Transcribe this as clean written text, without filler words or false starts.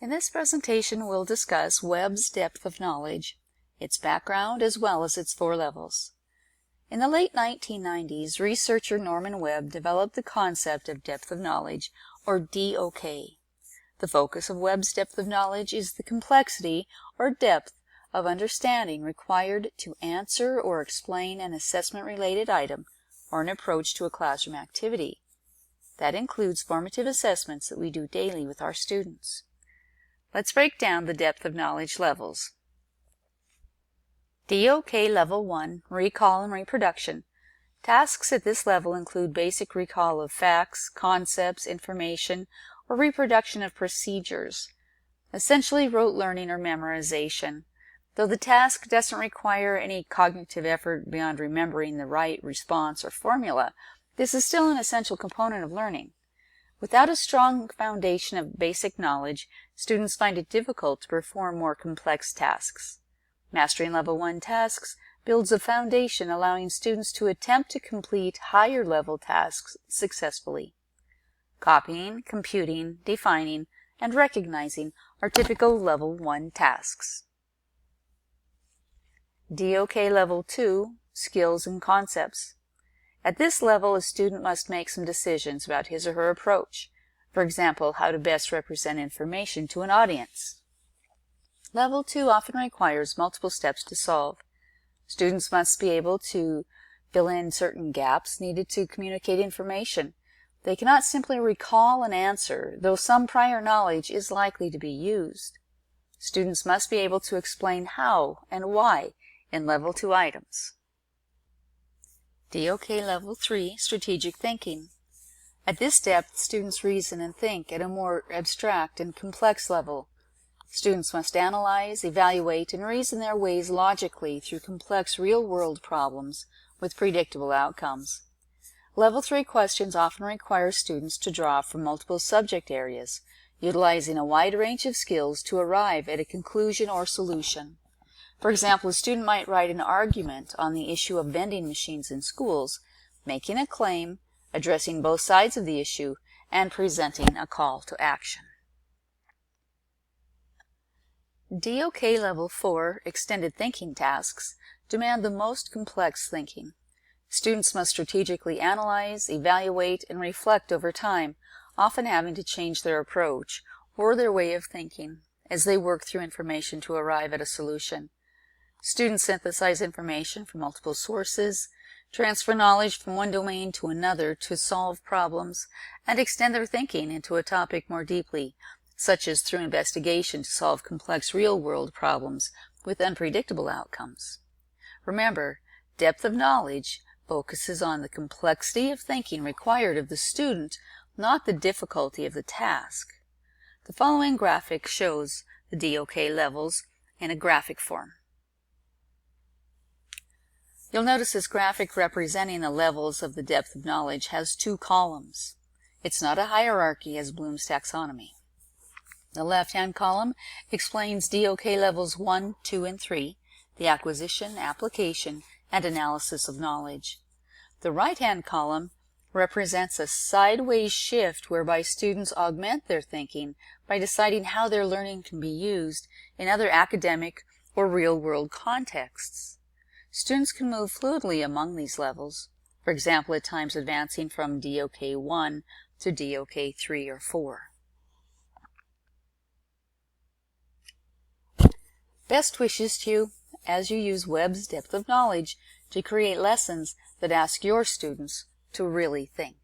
In this presentation, we'll discuss Webb's depth of knowledge, its background, as well as its 4 levels. In the late 1990s, researcher Norman Webb developed the concept of depth of knowledge, or DOK. The focus of Webb's depth of knowledge is the complexity or depth of understanding required to answer or explain an assessment-related item or an approach to a classroom activity. That includes formative assessments that we do daily with our students. Let's break down the depth of knowledge levels. DOK Level 1, Recall and Reproduction. Tasks at this level include basic recall of facts, concepts, information, or reproduction of procedures, essentially rote learning or memorization. Though the task doesn't require any cognitive effort beyond remembering the right response or formula, this is still an essential component of learning. Without a strong foundation of basic knowledge, students find it difficult to perform more complex tasks. Mastering Level 1 tasks builds a foundation allowing students to attempt to complete higher-level tasks successfully. Copying, computing, defining, and recognizing are typical Level 1 tasks. DOK Level 2, Skills and Concepts. At this level, a student must make some decisions about his or her approach. For example, how to best represent information to an audience. Level 2 often requires multiple steps to solve. Students must be able to fill in certain gaps needed to communicate information. They cannot simply recall an answer, though some prior knowledge is likely to be used. Students must be able to explain how and why in Level 2 items. DOK Level 3, Strategic Thinking. At this depth, students reason and think at a more abstract and complex level. Students must analyze, evaluate, and reason their ways logically through complex real-world problems with predictable outcomes. Level 3 questions often require students to draw from multiple subject areas, utilizing a wide range of skills to arrive at a conclusion or solution. For example, a student might write an argument on the issue of vending machines in schools, making a claim, addressing both sides of the issue, and presenting a call to action. DOK Level 4, Extended Thinking tasks, demand the most complex thinking. Students must strategically analyze, evaluate, and reflect over time, often having to change their approach or their way of thinking as they work through information to arrive at a solution. Students synthesize information from multiple sources, transfer knowledge from one domain to another to solve problems, and extend their thinking into a topic more deeply, such as through investigation to solve complex real-world problems with unpredictable outcomes. Remember, depth of knowledge focuses on the complexity of thinking required of the student, not the difficulty of the task. The following graphic shows the DOK levels in a graphic form. You'll notice this graphic representing the levels of the depth of knowledge has 2 columns. It's not a hierarchy as Bloom's taxonomy. The left-hand column explains DOK levels 1, 2, and 3, the acquisition, application, and analysis of knowledge. The right-hand column represents a sideways shift whereby students augment their thinking by deciding how their learning can be used in other academic or real-world contexts. Students can move fluidly among these levels, for example, at times advancing from DOK 1 to DOK 3 or 4. Best wishes to you as you use Webb's depth of knowledge to create lessons that ask your students to really think.